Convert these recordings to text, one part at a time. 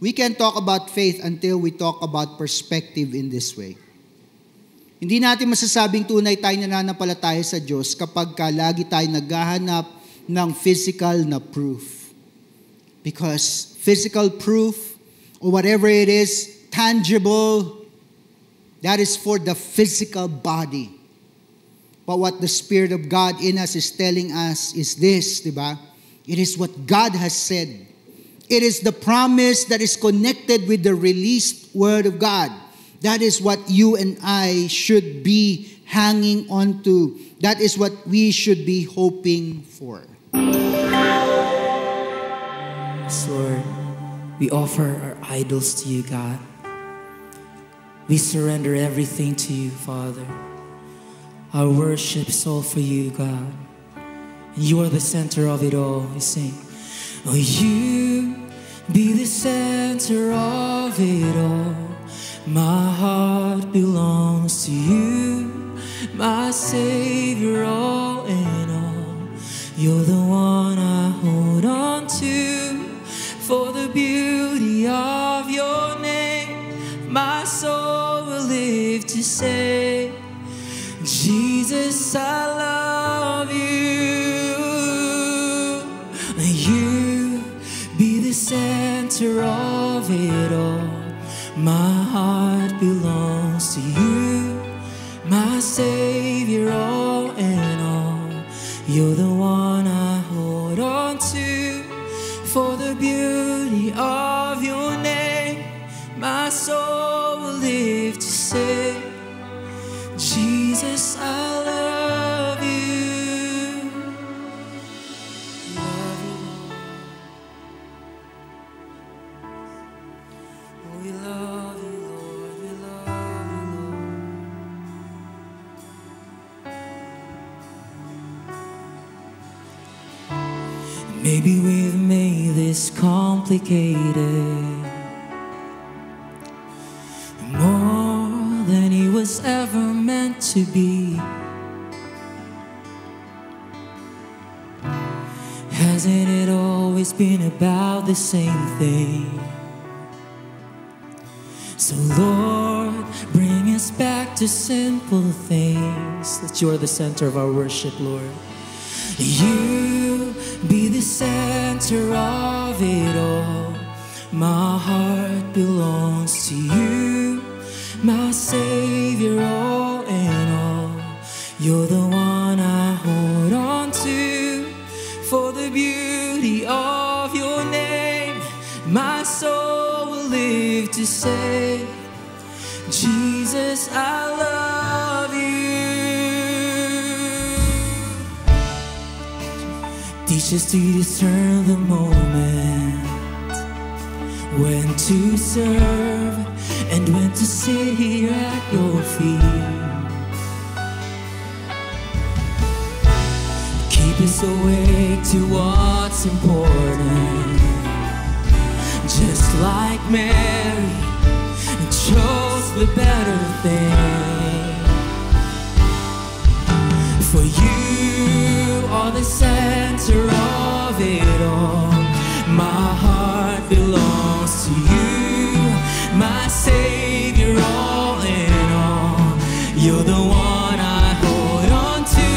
we can talk about faith until we talk about perspective in this way. Hindi natin masasabing tunay tayo nananampalataya sa Diyos kapag lagi tayo naghahanap ng physical na proof. Because physical proof, or whatever it is, tangible, that is for the physical body. But what the Spirit of God in us is telling us is this, diba? It is what God has said. It is the promise that is connected with the released Word of God. That is what you and I should be hanging on to. That is what we should be hoping for. Yes, Lord, we offer our idols to you, God. We surrender everything to you, Father. Our worship is all for you, God. And you are the center of it all. We sing, oh, you be the center of it all. My heart belongs to you, my Savior, all in all. You're the one I hold on to. For the beauty of your name, my soul will live to say, Jesus, I love you. You be the center of it all. My heart belongs to you, my Savior, all in all. You're the one I hold on to. For the beauty of your name, my soul will live to say, Jesus, I love you. Love you, Lord. Oh, we love you, Lord. We love you, Lord. Maybe we've made this complicated, more than it was ever meant to be. Hasn't it always been about the same thing? So Lord, bring us back to simple things. That you are the center of our worship, Lord. You be the center of it all. My heart belongs to you, my Savior, all in all. You're the one I hold on to. For the beauty of your name, my soul will live to say, Jesus, I love you. Teach us to discern the moment, when to serve and when to sit here at your feet. Keep us awake to what's important, just like Mary chose the better thing. For you are the center of it all. My heart belongs to you, my Savior, all in all. You're the one I hold on to.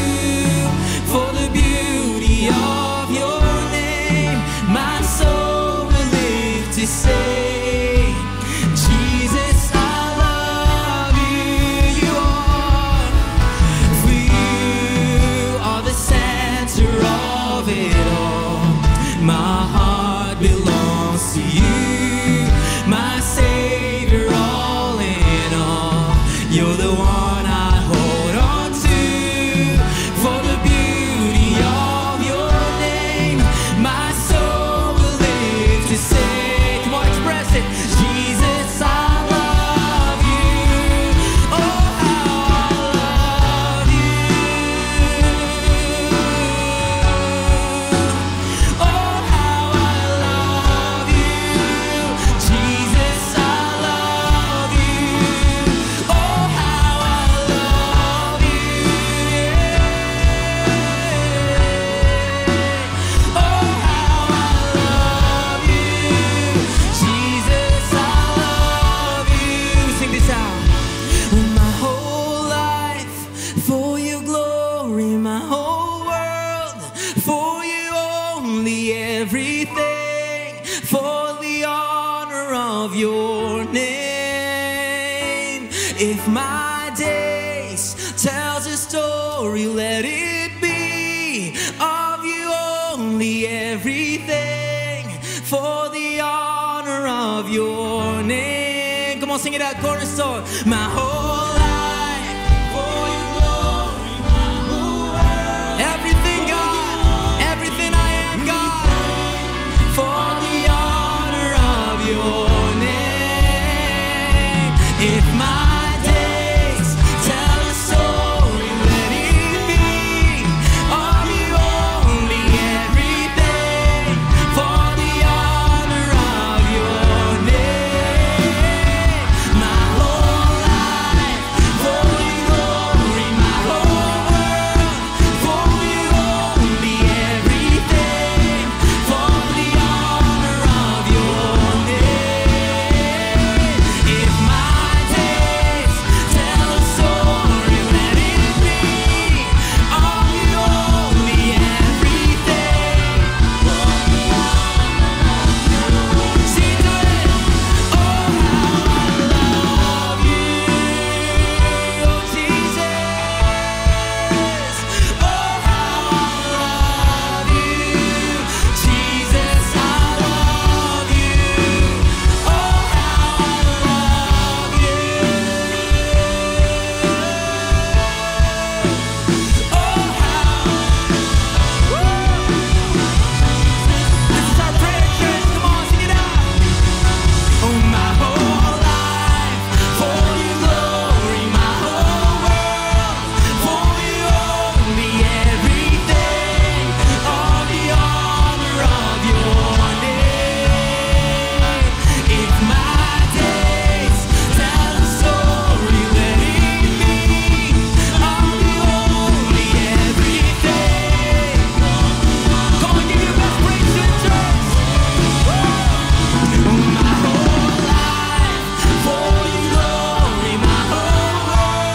For the beauty of your name, my soul will live to say, Jesus, I love you. You are, for you are the center of of your name. If my days tells a story, let it be of you only, everything for the honor of your name. Come on, sing it out, Cornerstone. My whole life for your glory, my whole world. Everything, God, everything I am, God, for the honor of your name. If my days tell a story, let it be of you only, everything for the honor of your name. My whole life for your glory, my whole world for you only, everything for the honor of your name. If my days tell a story, let it be of you only, everything for the honor of your name. See to it. Oh, how I love you, oh Jesus. Oh, how I love you, Jesus. I love you. Oh, how I love you. Oh, how. This is our prayer, church. Come on, sing it out. Oh, my whole life for your glory, my whole world for you only, everything all the honor of your name. If my days tell a story, let it be of you only, everything. Come on, give your best praise to the church. My whole life for your glory, my whole world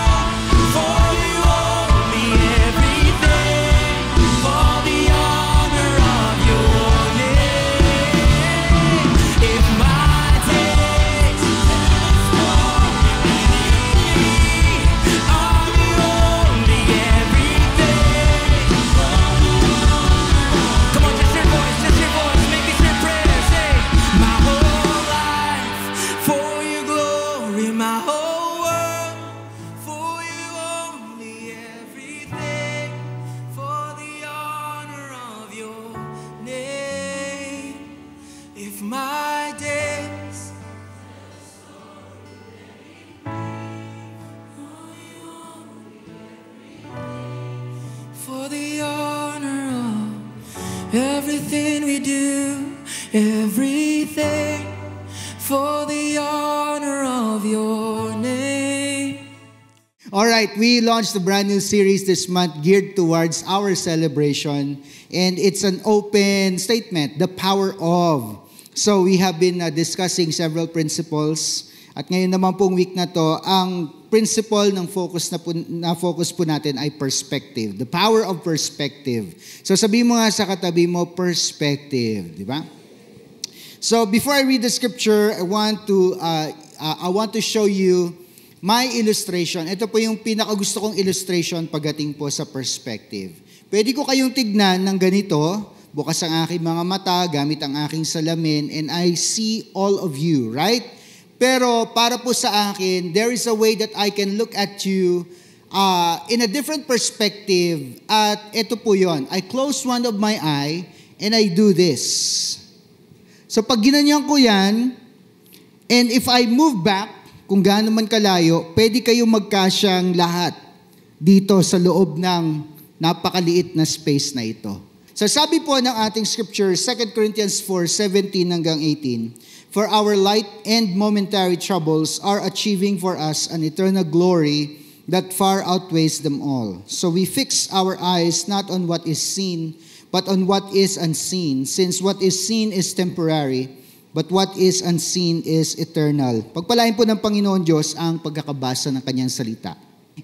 for you only, everything for the honor of your name. If my days tell a story, of you only, everything. Come on, just your voice, make this your prayer. Say, my whole life for your glory, my whole world for you only, everything for the honor of your name. If my days for the honor of everything we do, everything for the honor of your name. All right, we launched a brand new series this month geared towards our celebration, and it's an open statement, the power of. So we have been discussing several principles, at ngayon naman pong week na to, ang principle ng focus po natin ay perspective, the power of perspective. So sabihin mo nga sa katabi mo, perspective, di ba? So before I read the scripture, I want to show you my illustration. Ito po yung pinakagusto kong illustration pagdating po sa perspective. Pwede ko kayong tignan ng ganito, bukas ang aking mga mata, gamit ang aking salamin, and I see all of you, right? Pero para po sa akin, there is a way that I can look at you in a different perspective. At ito po yon. I close one of my eye and I do this. So pag ginanyan ko yan, and if I move back, kung gaano man kalayo, pwede kayong magkasyang lahat dito sa loob ng napakaliit na space na ito. So sabi po ng ating scripture, 2 Corinthians 4:17 hanggang 18, for our light and momentary troubles are achieving for us an eternal glory that far outweighs them all. So we fix our eyes not on what is seen, but on what is unseen, since what is seen is temporary, but what is unseen is eternal. Pagpalain po ng Panginoon Diyos ang pagkakabasa ng kanyang salita.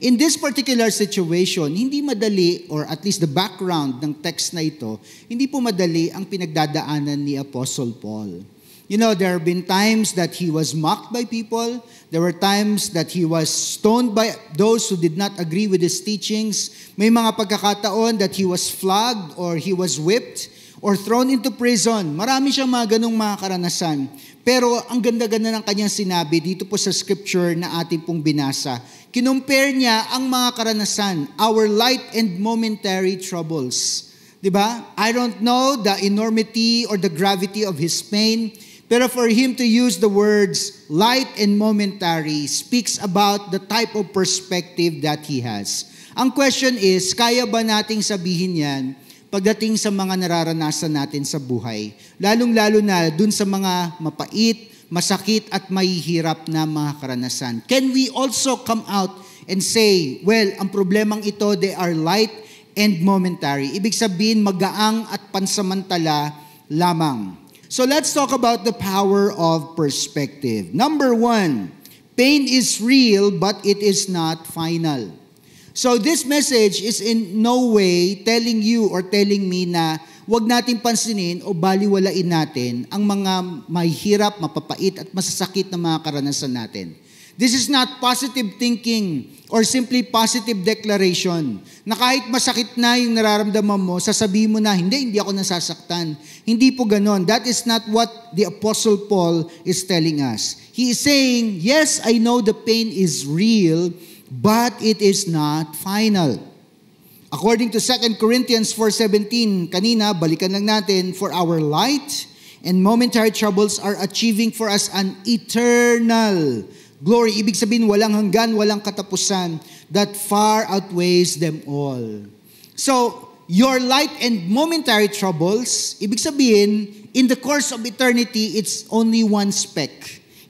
In this particular situation, hindi madali, or at least the background ng text na ito, hindi po madali ang pinagdadaanan ni Apostle Paul. There have been times that he was mocked by people. There were times that he was stoned by those who did not agree with his teachings. May mga pagkakataon that he was flogged or he was whipped or thrown into prison. Marami siyang mga ganong mga karanasan. Pero ang ganda-ganda ng kanyang sinabi dito po sa scripture na ating pong binasa. Kinumpare niya ang mga karanasan, our light and momentary troubles. Diba? I don't know the enormity or the gravity of his pain, pero for him to use the words light and momentary speaks about the type of perspective that he has. Ang question is, kaya ba nating sabihin yan pagdating sa mga nararanasan natin sa buhay? Lalong-lalo na dun sa mga mapait, masakit at mahihirap na mga karanasan. Can we also come out and say, well, ang problemang ito, they are light and momentary. Ibig sabihin, magaang at pansamantala lamang. So let's talk about the power of perspective. Number 1, pain is real but it is not final. So this message is in no way telling you or telling me na wag nating pansinin o baliwalain natin ang mga mahihirap, mapapait at masasakit na mga karanasan natin. This is not positive thinking or simply positive declaration na kahit masakit na yung nararamdaman mo, sasabihin mo na, hindi ako nasasaktan. Hindi po ganon. That is not what the Apostle Paul is telling us. He is saying, yes, I know the pain is real, but it is not final. According to 2 Corinthians 4:17, kanina, balikan lang natin, for our light and momentary troubles are achieving for us an eternal glory. Ibig sabihin, walang hanggan, walang katapusan that far outweighs them all. So, your light and momentary troubles, ibig sabihin, in the course of eternity, it's only one speck.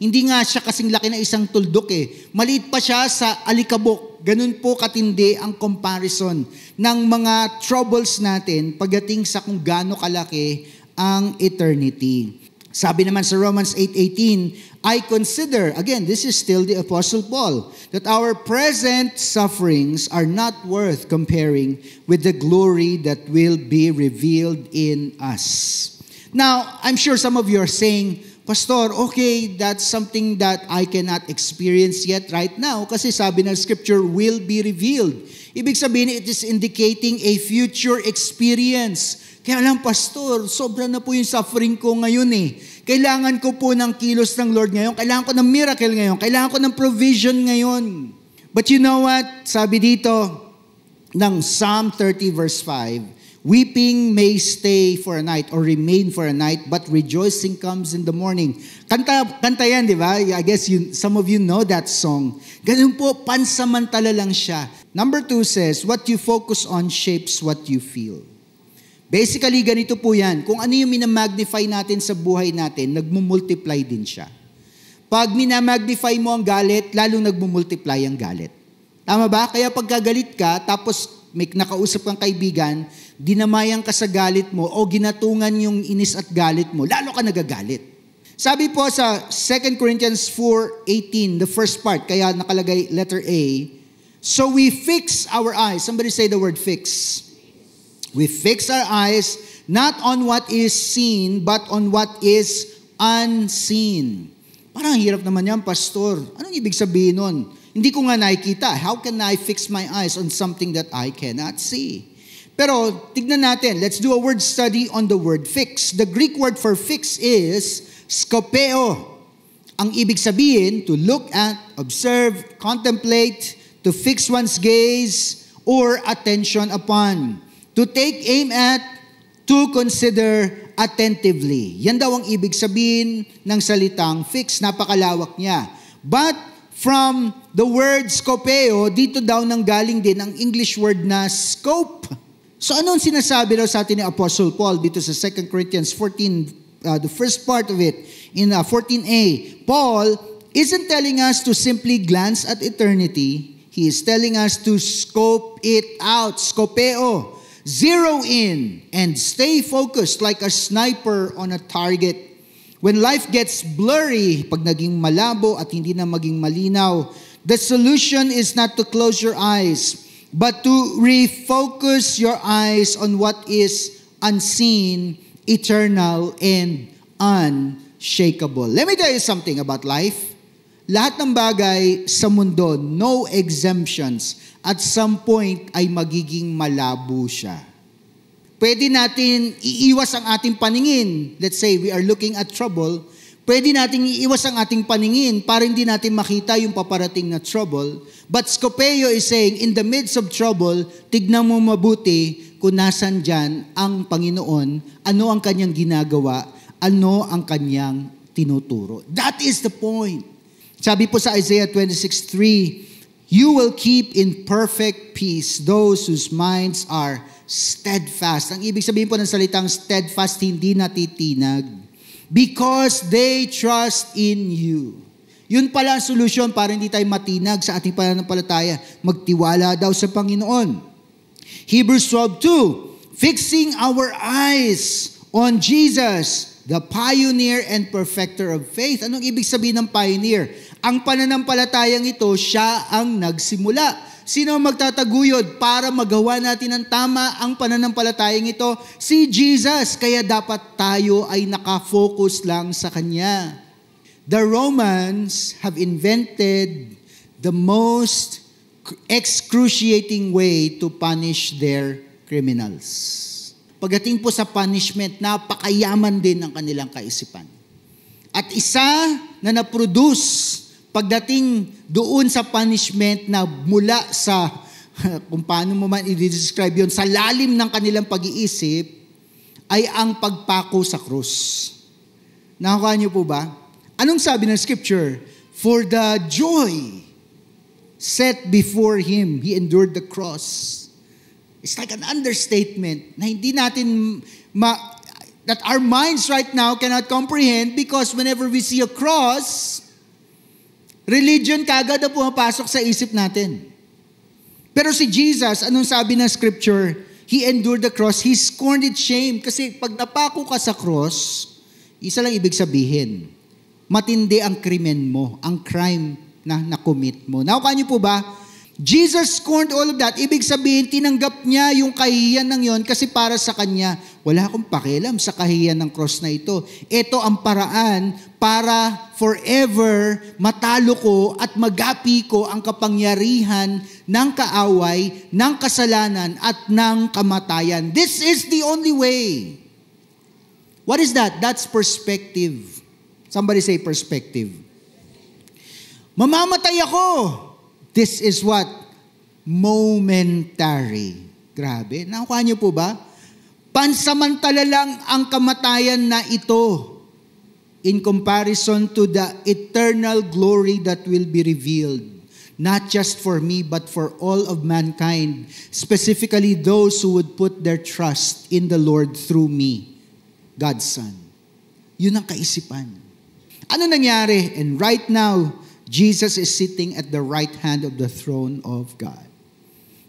Hindi nga siya kasing laki na isang tuldok eh. Maliit pa siya sa alikabok. Ganun po katindi ang comparison ng mga troubles natin pagdating sa kung gaano kalaki ang eternity. Sabi naman sa Romans 8:18, I consider, again, this is still the Apostle Paul, that our present sufferings are not worth comparing with the glory that will be revealed in us. Now, I'm sure some of you are saying, Pastor, okay, that's something that I cannot experience yet right now kasi sabi ng Scripture will be revealed. Ibig sabihin, it is indicating a future experience. Kaya lang, Pastor, sobra na po yung suffering ko ngayon eh. Kailangan ko po ng kilos ng Lord ngayon. Kailangan ko ng miracle ngayon. Kailangan ko ng provision ngayon. But you know what? Sabi dito ng Psalm 30 verse 5, weeping may stay for a night or remain for a night, but rejoicing comes in the morning. Kanta yan, di ba? I guess some of you know that song. Ganun po, pansamantala lang siya. Number 2 says, what you focus on shapes what you feel. Basically, ganito po yan. Kung ano yung minamagnify natin sa buhay natin, nagmumultiply din siya. Pag minamagnify mo ang galit, lalong nagmumultiply ang galit. Tama ba? Kaya pagkagalit ka, tapos may nakausap kang kaibigan, dinamayang ka sa galit mo o ginatungan yung inis at galit mo, lalo ka nagagalit. Sabi po sa 2 Corinthians 4:18, the first part, kaya nakalagay letter A, so we fix our eyes. Somebody say the word fix. We fix our eyes not on what is seen, but on what is unseen. Parang hirap naman yan, Pastor. Anong ibig sabihin nun? Hindi ko nga nakikita. How can I fix my eyes on something that I cannot see? Pero tignan natin. Let's do a word study on the word fix. The Greek word for fix is skopeo. Ang ibig sabihin, to look at, observe, contemplate, to fix one's gaze, or attention upon. To take aim at, to consider attentively. Yan daw ang ibig sabihin ng salitang fix. Napakalawak niya. But from the word skopeo, dito daw nang galing din ang English word na scope. So anong sinasabi daw sa atin ni Apostle Paul dito sa 2 Corinthians 14, the first part of it, in 14a, Paul isn't telling us to simply glance at eternity. He is telling us to scope it out, skopeo. Zero in and stay focused like a sniper on a target. When life gets blurry, pag naging malabo at hindi na maging malinaw, the solution is not to close your eyes, but to refocus your eyes on what is unseen, eternal, and unshakable. Let me tell you something about life. Lahat ng bagay sa mundo, no exemptions. At some point ay magiging malabo siya. Pwede natin iiwas ang ating paningin. Let's say we are looking at trouble. Pwede natin iiwas ang ating paningin para hindi natin makita yung paparating na trouble. But Scopeo is saying, in the midst of trouble, tignan mo mabuti kung nasan dyan ang Panginoon, ano ang kanyang ginagawa, ano ang kanyang tinuturo. That is the point. Sabi po sa Isaiah 26:3, you will keep in perfect peace those whose minds are steadfast. Ang ibig sabihin po ng salitang steadfast, hindi natitinag. Because they trust in you. Yun pala ang solusyon para hindi tayo matinag sa ating pananampalataya. Magtiwala daw sa Panginoon. Hebrews 12:2, fixing our eyes on Jesus, the pioneer and perfecter of faith. Anong ibig sabihin ng pioneer? Ang pananampalatayang ito, siya ang nagsimula. Sino ang magtataguyod para magawa natin ng tama ang pananampalatayang ito? Si Jesus. Kaya dapat tayo ay nakafocus lang sa Kanya. The Romans have invented the most excruciating way to punish their criminals. Pagdating po sa punishment, napakayaman din ng kanilang kaisipan. At isa na na-produce pagdating doon sa punishment na mula sa, kung paano mo man i-describe yun, sa lalim ng kanilang pag-iisip, ay ang pagpako sa krus. Nakakuha niyo po ba? Anong sabi ng scripture? For the joy set before Him, He endured the cross. It's like an understatement na hindi natin that our minds right now cannot comprehend because whenever we see a cross, religion kagad na pumapasok sa isip natin. Pero si Jesus, anong sabi ng scripture? He endured the cross. He scorned its shame. Kasi pag napako ka sa cross, isa lang ibig sabihin, matindi ang krimen mo, ang crime na nakomit mo. Nakuha niyo po ba? Jesus scorned all of that. Ibig sabihin, tinanggap niya yung kahihiyan ng yon kasi para sa Kanya, wala akong pakialam sa kahihiyan ng cross na ito. Ito ang paraan para forever matalo ko at magapi ko ang kapangyarihan ng kaaway, ng kasalanan at ng kamatayan. This is the only way. What is that? That's perspective. Somebody say perspective. Mamamatay ako. This is what? Momentary. Grabe. Nakuha niyo po ba? Pansamantala lang ang kamatayan na ito in comparison to the eternal glory that will be revealed. Not just for me, but for all of mankind. Specifically those who would put their trust in the Lord through me, God's Son. Yun ang kaisipan. Ano nangyari? And right now, Jesus is sitting at the right hand of the throne of God.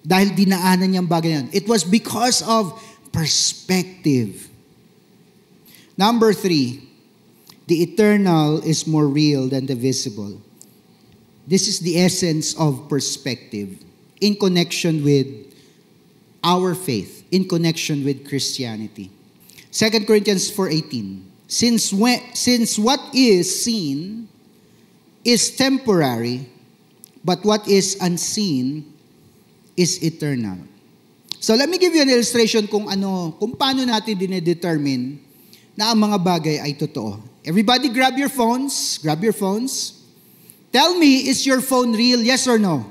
Dahil dinaanan niyang bagay yan. It was because of perspective. Number 3, the eternal is more real than the visible. This is the essence of perspective in connection with our faith, in connection with Christianity. 2 Corinthians 4:18. Since what is seen is temporary, but what is unseen is eternal. So let me give you an illustration kung paano natin dinedetermine na ang mga bagay ay totoo. Everybody grab your phones. Tell me, is your phone real? Yes or no?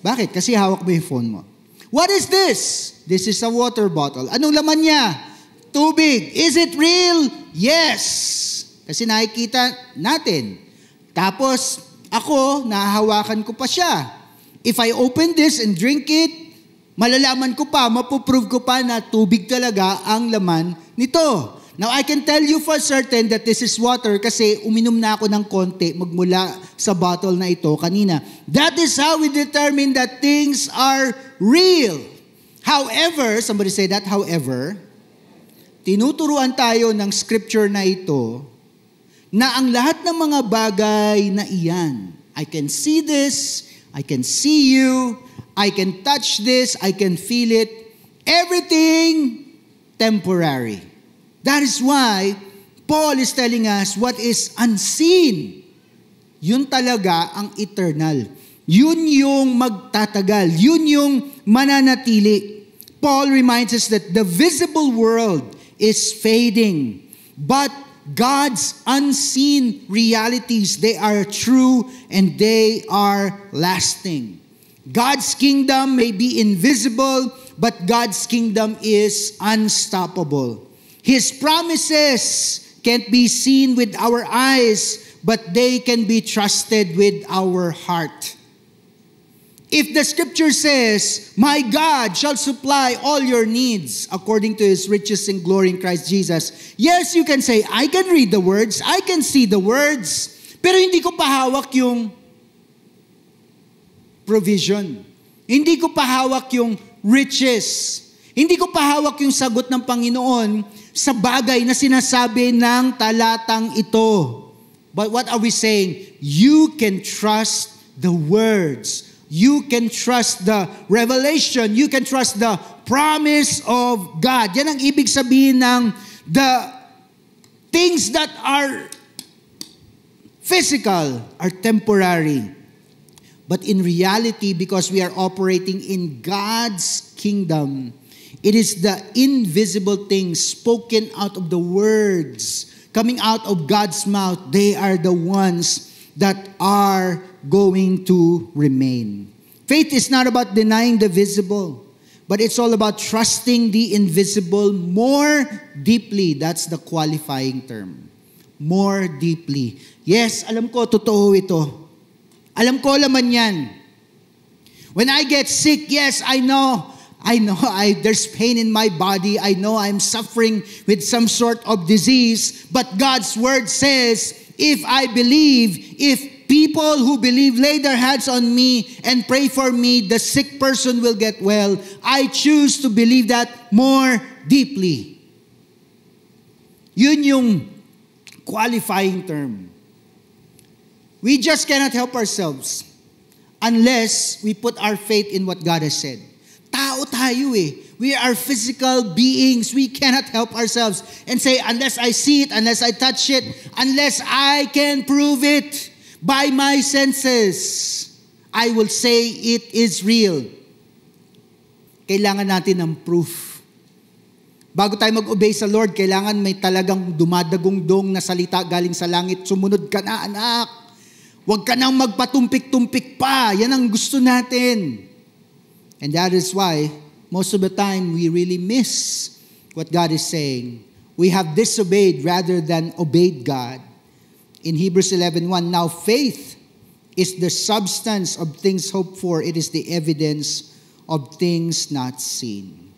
Bakit? Kasi hawak mo yung phone mo. What is this? This is a water bottle. Anong laman niya? Tubig. Is it real? Yes. Kasi nakikita natin. Tapos, ako, nahahawakan ko pa siya. If I open this and drink it, malalaman ko pa, mapuprove ko pa na tubig talaga ang laman nito. Now, I can tell you for certain that this is water kasi uminom na ako ng konti magmula sa bottle na ito kanina. That is how we determine that things are real. However, somebody say that, however, tinuturuan tayo ng scripture na ito na ang lahat ng mga bagay na iyan, I can see this, I can see you, I can touch this, I can feel it, everything temporary. That is why Paul is telling us what is unseen. Yun talaga ang eternal. Yun yung magtatagal. Yun yung mananatili. Paul reminds us that the visible world is fading, but God's unseen realities, they are true and they are lasting. God's kingdom may be invisible, but God's kingdom is unstoppable. His promises can't be seen with our eyes, but they can be trusted with our heart. If the scripture says, "My God shall supply all your needs according to His riches in glory in Christ Jesus," yes, you can say, I can read the words, I can see the words, pero hindi ko pahawak yung provision. Hindi ko pahawak yung riches. Hindi ko pahawak yung sagot ng Panginoon sa bagay na sinasabi ng talatang ito. But what are we saying? You can trust the words. You can trust the revelation. You can trust the promise of God. Yan ang ibig sabihin ng the things that are physical are temporary. But in reality, because we are operating in God's kingdom, it is the invisible things spoken out of the words, coming out of God's mouth. They are the ones that are going to remain. Faith is not about denying the visible, but it's all about trusting the invisible more deeply. That's the qualifying term. More deeply. Yes, alam ko, totoo ito. Alam ko laman yan. When I get sick, yes, I know there's pain in my body. I know I'm suffering with some sort of disease. But God's word says, if I believe, if people who believe lay their hands on me and pray for me, the sick person will get well. I choose to believe that more deeply. Yun yung qualifying term. We just cannot help ourselves unless we put our faith in what God has said. Tao tayo eh. We are physical beings. We cannot help ourselves and say, unless I see it, unless I touch it, unless I can prove it by my senses, I will say it is real. Kailangan natin ng proof. Bago tayo mag-obey sa Lord, kailangan may talagang dumadagong-dong na salita galing sa langit. Sumunod ka na, anak. Huwag ka nang magpatumpik-tumpik pa. Yan ang gusto natin. And that is why, most of the time, we really miss what God is saying. We have disobeyed rather than obeyed God. In Hebrews 11:1, now faith is the substance of things hoped for. It is the evidence of things not seen.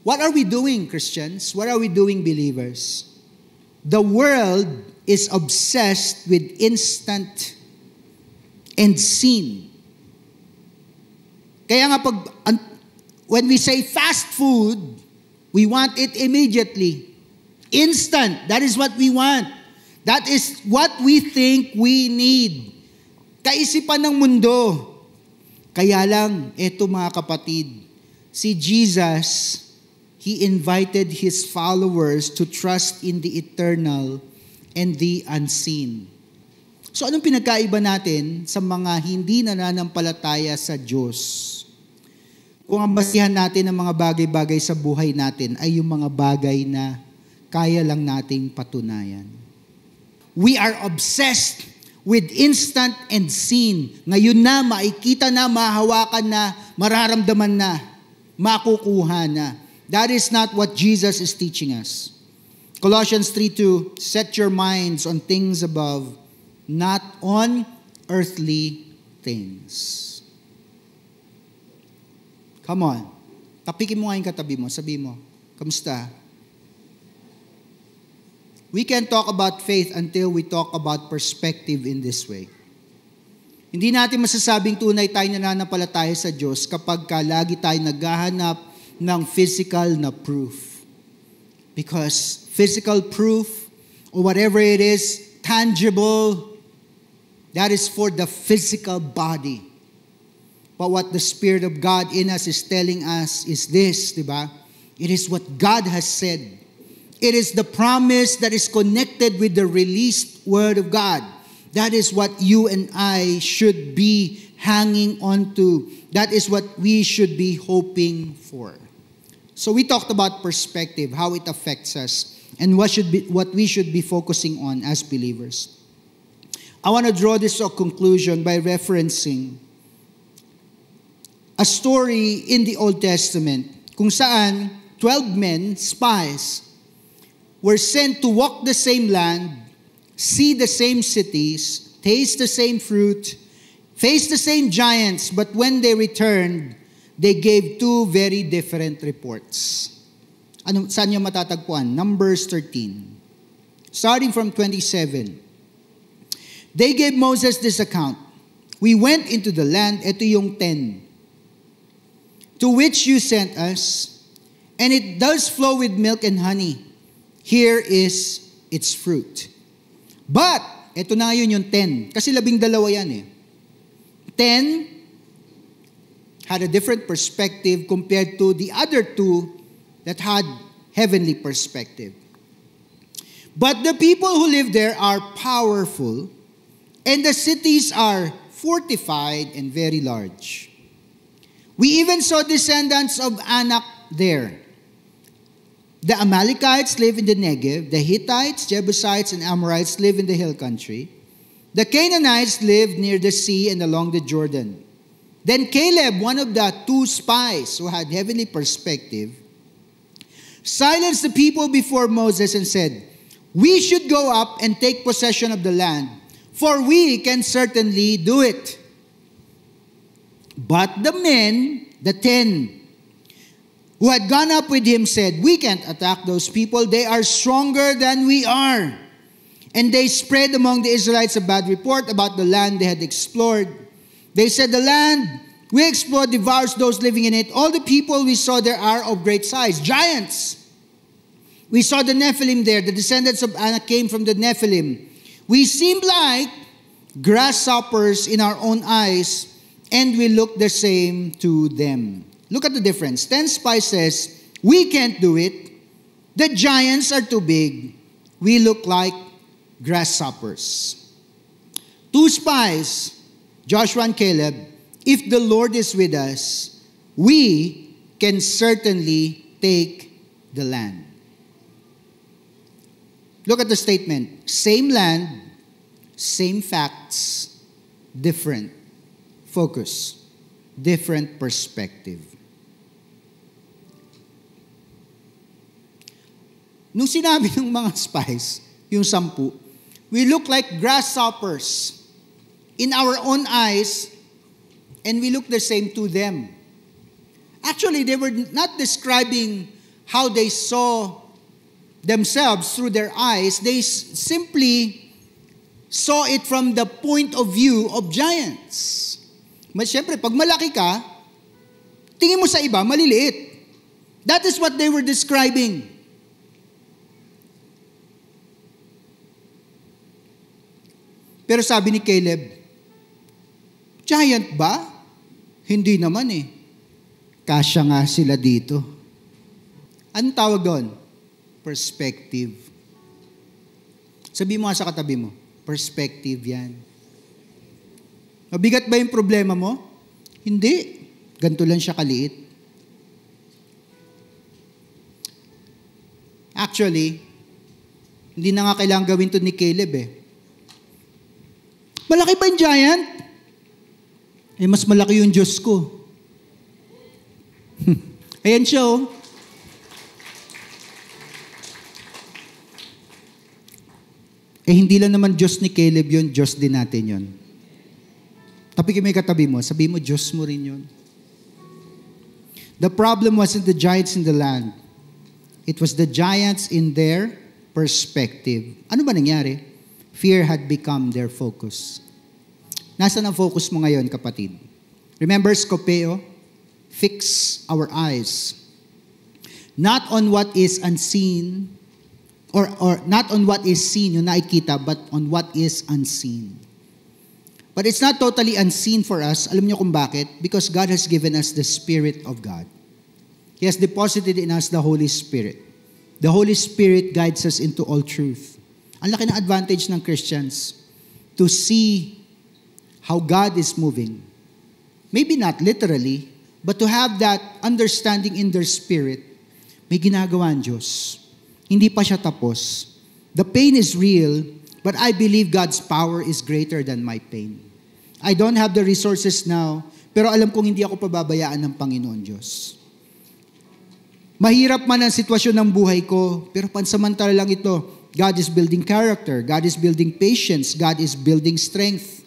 What are we doing, Christians? What are we doing, believers? The world is obsessed with instant and seen. Kaya nga when we say fast food, we want it immediately. Instant, that is what we want. That is what we think we need. Kaisipan ng mundo. Kaya lang, eto mga kapatid, si Jesus, He invited His followers to trust in the eternal and the unseen. So anong pinagkaiba natin sa mga hindi nananampalataya sa Diyos? Kung ang basihan natin ng mga bagay-bagay sa buhay natin ay yung mga bagay na kaya lang nating patunayan. We are obsessed with instant and seen. Ngayon na, makikita na, mahahawakan na, mararamdaman na, makukuha na. That is not what Jesus is teaching us. Colossians 3:2, set your minds on things above, not on earthly things. Come on. Tapikin mo nga yung katabi mo. Sabi mo, kamusta? We can talk about faith until we talk about perspective in this way. Hindi natin masasabing tunay tayo nananampalataya sa Diyos kapag lagi tayo naghahanap ng physical na proof. Because physical proof, or whatever it is, tangible, that is for the physical body. But what the Spirit of God in us is telling us is this, di ba? It is what God has said. It is the promise that is connected with the released Word of God. That is what you and I should be hanging on to. That is what we should be hoping for. So we talked about perspective, how it affects us, and what we should be focusing on as believers. I want to draw this to a conclusion by referencing a story in the Old Testament kung saan 12 men, spies, were sent to walk the same land, see the same cities, taste the same fruit, face the same giants, but when they returned, they gave two very different reports. Saan nyo matatagpuan? Numbers 13. Starting from 27. They gave Moses this account. We went into the land, ito yung 10, to which you sent us, and it does flow with milk and honey. Here is its fruit. But, ito na yun yung 10. Kasi 12 yan eh. 10 had a different perspective compared to the other two that had heavenly perspective. But the people who live there are powerful, and the cities are fortified and very large. We even saw descendants of Anak there. The Amalekites live in the Negev. The Hittites, Jebusites, and Amorites live in the hill country. The Canaanites live near the sea and along the Jordan. Then Caleb, one of the two spies who had heavenly perspective, silenced the people before Moses and said, "We should go up and take possession of the land, for we can certainly do it." But the men, the 10, who had gone up with him said, "We can't attack those people. They are stronger than we are." And they spread among the Israelites a bad report about the land they had explored. They said, "The land we explored devours those living in it. All the people we saw there are of great size, giants. We saw the Nephilim there. The descendants of Anak came from the Nephilim. We seemed like grasshoppers in our own eyes, and we looked the same to them." Look at the difference. 10 spies says, "We can't do it. The giants are too big. We look like grasshoppers." 2 spies, Joshua and Caleb, "If the Lord is with us, we can certainly take the land." Look at the statement. Same land, same facts, different focus, different perspective. Nung sinabi ng mga spies, yung 10, "We look like grasshoppers in our own eyes, and we look the same to them." Actually, they were not describing how they saw themselves through their eyes. They simply saw it from the point of view of giants. Mas syempre, pag malaki ka, tingin mo sa iba, maliliit. That is what they were describing. Pero sabi ni Caleb, "Giant ba? Hindi naman eh. Kasya nga sila dito." Anong tawag doon? Perspective. Sabi mo nga sa katabi mo, perspective yan. Mabigat ba yung problema mo? Hindi. Ganito lang siya kaliit. Actually, hindi na nga kailangan gawin to ni Caleb eh. Malaki ba yung giant? Eh, mas malaki yung Diyos ko. Ayan siya oh. Eh, hindi lang naman Diyos ni Caleb yun, Diyos din natin yun. Tapos may katabi mo, sabi mo, Diyos mo rin yun. The problem wasn't the giants in the land. It was the giants in their perspective. Ano ba nangyari? Fear had become their focus. Nasaan ang focus mo ngayon, kapatid? Remember Scopeo? Fix our eyes. Not on what is unseen, or not on what is seen, yung nakikita, but on what is unseen. But it's not totally unseen for us. Alam niyo kung bakit? Because God has given us the Spirit of God. He has deposited in us the Holy Spirit. The Holy Spirit guides us into all truth. Ang laki ng advantage ng Christians to see how God is moving. Maybe not literally, but to have that understanding in their spirit. May ginagawa ang Diyos. Hindi pa siya tapos. The pain is real, but I believe God's power is greater than my pain. I don't have the resources now, pero alam kong hindi ako pababayaan ng Panginoon Diyos. Mahirap man ang sitwasyon ng buhay ko, pero pansamantala lang ito. God is building character. God is building patience. God is building strength.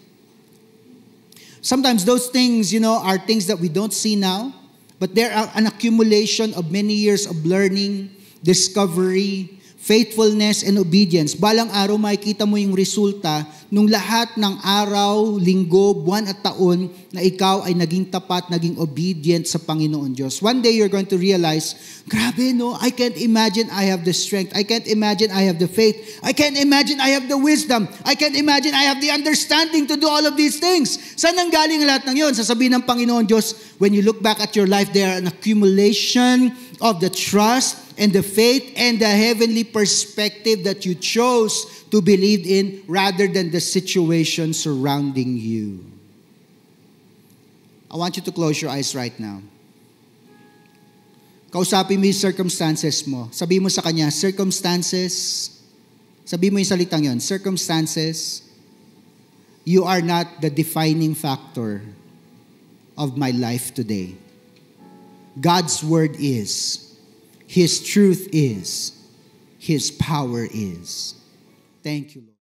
Sometimes those things, are things that we don't see now, but they're an accumulation of many years of learning, discovery, faithfulness, and obedience. Balang araw makikita mo yung resulta nung lahat ng araw, linggo, buwan at taon na ikaw ay naging tapat, naging obedient sa Panginoon Diyos. One day you're going to realize, grabe no, I can't imagine I have the strength. I can't imagine I have the faith. I can't imagine I have the wisdom. I can't imagine I have the understanding to do all of these things. Saan ang galing lahat ng yun? Sasabihin ng Panginoon Diyos, when you look back at your life, they are an accumulation of the trust and the faith and the heavenly perspective that you chose to believe in rather than the situation surrounding you. I want you to close your eyes right now. Kausapin mo yung circumstances mo. Sabi mo sa kanya, circumstances, sabi mo yung salitang yon, circumstances, you are not the defining factor of my life today. God's word is, His truth is, His power is. Thank you, Lord.